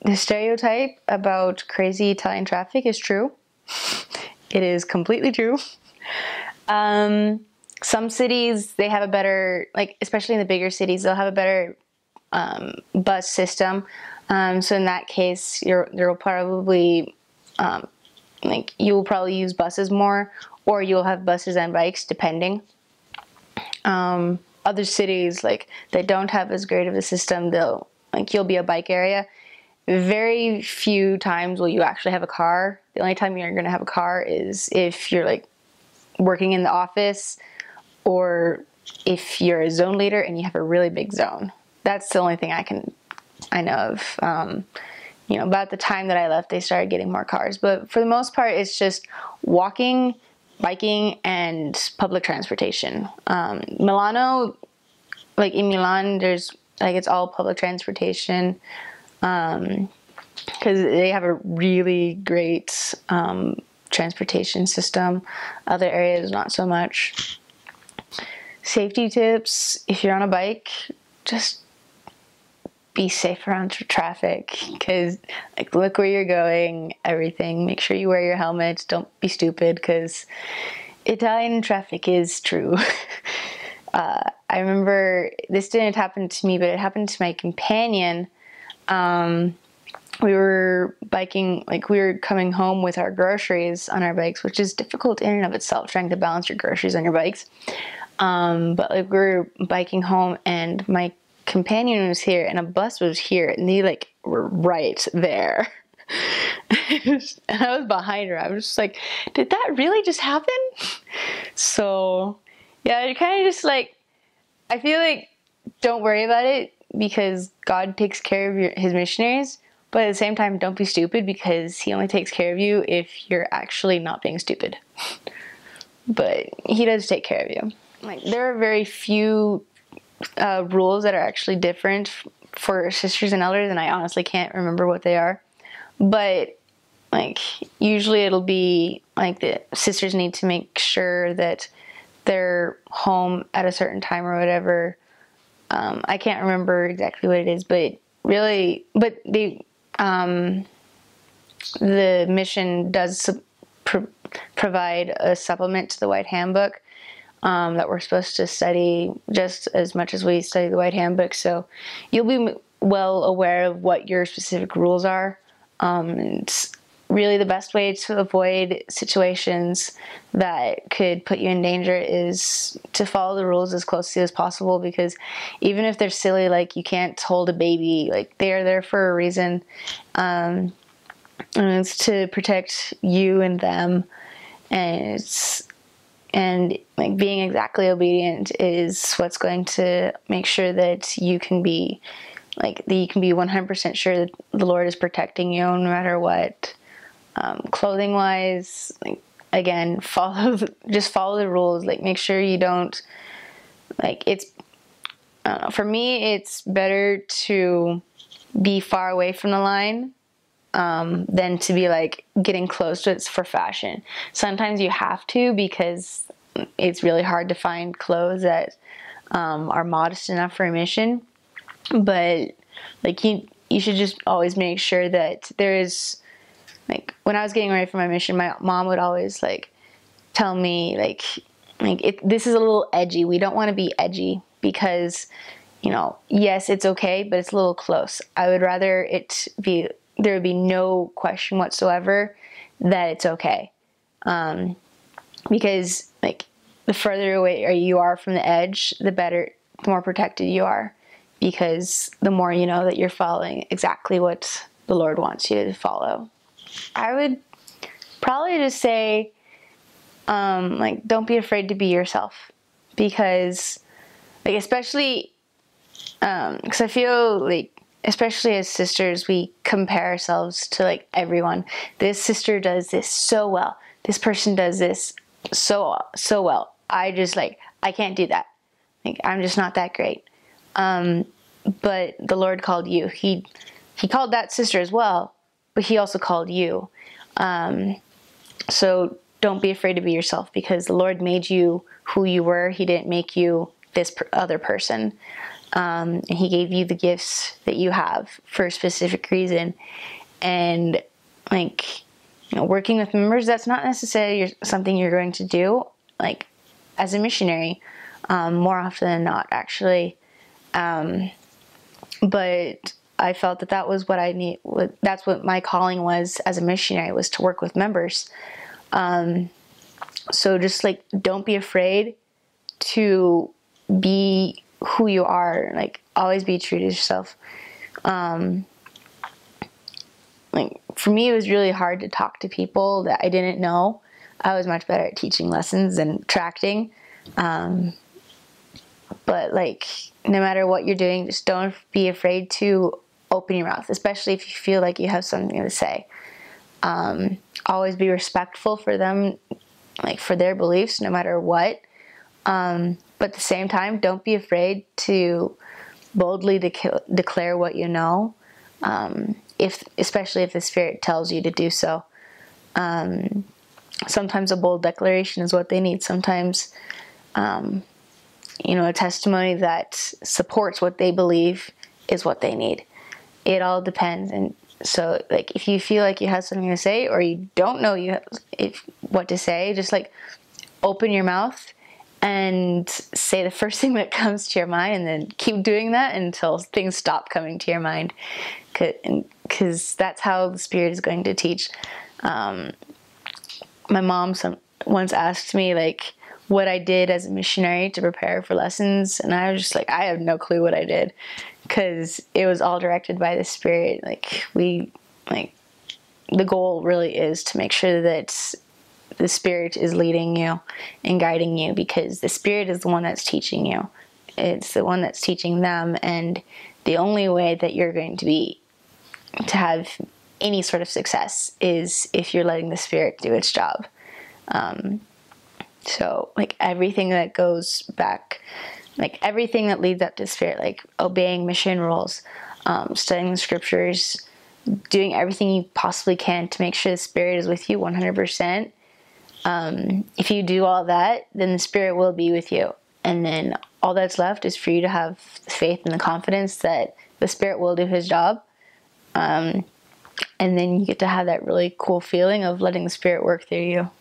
the stereotype about crazy Italian traffic is true. It is completely true. Some cities, they have a better, like, especially in the bigger cities, they'll have a better bus system. So in that case, there will probably, like, you'll probably use buses more, or you'll have buses and bikes, depending. Other cities, like, that don't have as great of a system, you'll be a bike area. Very few times will you actually have a car. The only time you're going to have a car is if you're, like, working in the office, or if you're a zone leader and you have a really big zone. That's the only thing I know of. You know, about the time that I left, they started getting more cars. But for the most part, it's just walking, biking, and public transportation. Milano, like in Milan, there's, like, it's all public transportation, because they have a really great transportation system. Other areas, not so much. Safety tips: if you're on a bike, just be safe around traffic, because, like, look where you're going, everything. Make sure you wear your helmet. Don't be stupid, because Italian traffic is true. I remember, this didn't happen to me, but it happened to my companion. We were biking, like, we were coming home with our groceries on our bikes, which is difficult in and of itself, trying to balance your groceries on your bikes. But, like, we were biking home, and my companion was here, and a bus was here, and they, like, were right there. And I was behind her. I was just like, did that really just happen? So, yeah, it kind of just, like, I feel like, don't worry about it, because God takes care of his missionaries. But at the same time, don't be stupid, because he only takes care of you if you're actually not being stupid. But he does take care of you. Like, there are very few rules that are actually different for sisters and elders, and I honestly can't remember what they are. But, like, usually it'll be, like, the sisters need to make sure that they're home at a certain time or whatever. I can't remember exactly what it is, but really, but the mission does provide a supplement to the White Handbook that we're supposed to study just as much as we study the White Handbook. So you'll be well aware of what your specific rules are. It's really the best way to avoid situations that could put you in danger is to follow the rules as closely as possible, because even if they're silly, like, you can't hold a baby, like, they are there for a reason, and it's to protect you and them, and like, being exactly obedient is what's going to make sure that you can be, like, that you can be 100% sure that the Lord is protecting you no matter what. Clothing wise, like, again, just follow the rules. Like, make sure you don't, like, it's, I don't know, for me, it's better to be far away from the line than to be, like, getting close to it for fashion. Sometimes you have to, because it's really hard to find clothes that are modest enough for a mission. But, like, you should just always make sure that there is, like, when I was getting ready for my mission, my mom would always, like, tell me, like this is a little edgy. We don't want to be edgy, because, you know, yes, it's okay, but it's a little close. I would rather there would be no question whatsoever that it's okay. Because, like, the further away you are from the edge, the more protected you are, because the more you know that you're following exactly what the Lord wants you to follow. I would probably just say, like, don't be afraid to be yourself, because, like, especially, because I feel like, especially as sisters, we compare ourselves to, like, everyone. This sister does this so well. This person does this so well. I just, like, I can't do that. Like, I'm just not that great. But the Lord called you. He called that sister as well, but he also called you. So don't be afraid to be yourself, because the Lord made you who you were. He didn't make you this other person. And he gave you the gifts that you have for a specific reason. And like, working with members, that's not necessarily something you're going to do like as a missionary, more often than not, actually. But I felt that was what I need. That's what my calling was as a missionary, was to work with members. So just like, don't be afraid to be who you are. Like, always be true to yourself. Like, for me, it was really hard to talk to people that I didn't know. I was much better at teaching lessons and tracting. But like, no matter what you're doing, just don't be afraid to open your mouth, especially if you feel like you have something to say. Always be respectful for them, like for their beliefs, no matter what. But at the same time, don't be afraid to boldly declare what you know, especially if the Spirit tells you to do so. Sometimes a bold declaration is what they need. Sometimes, a testimony that supports what they believe is what they need. It all depends. And so, like, if you feel like you have something to say, or you don't know what to say, just like open your mouth and say the first thing that comes to your mind, and then keep doing that until things stop coming to your mind, because that's how the Spirit is going to teach. My mom once asked me like what I did as a missionary to prepare for lessons, and I was just like, I have no clue what I did, because it was all directed by the Spirit. The goal really is to make sure that the Spirit is leading you and guiding you, because the Spirit is the one that's teaching you. It's the one that's teaching them, and the only way that you're going to have any sort of success is if you're letting the Spirit do its job. So like, everything that goes back, like everything that leads up to Spirit, like obeying mission rules, studying the scriptures, doing everything you possibly can to make sure the Spirit is with you 100%. If you do all that, then the Spirit will be with you. And then all that's left is for you to have faith and the confidence that the Spirit will do his job. And then you get to have that really cool feeling of letting the Spirit work through you.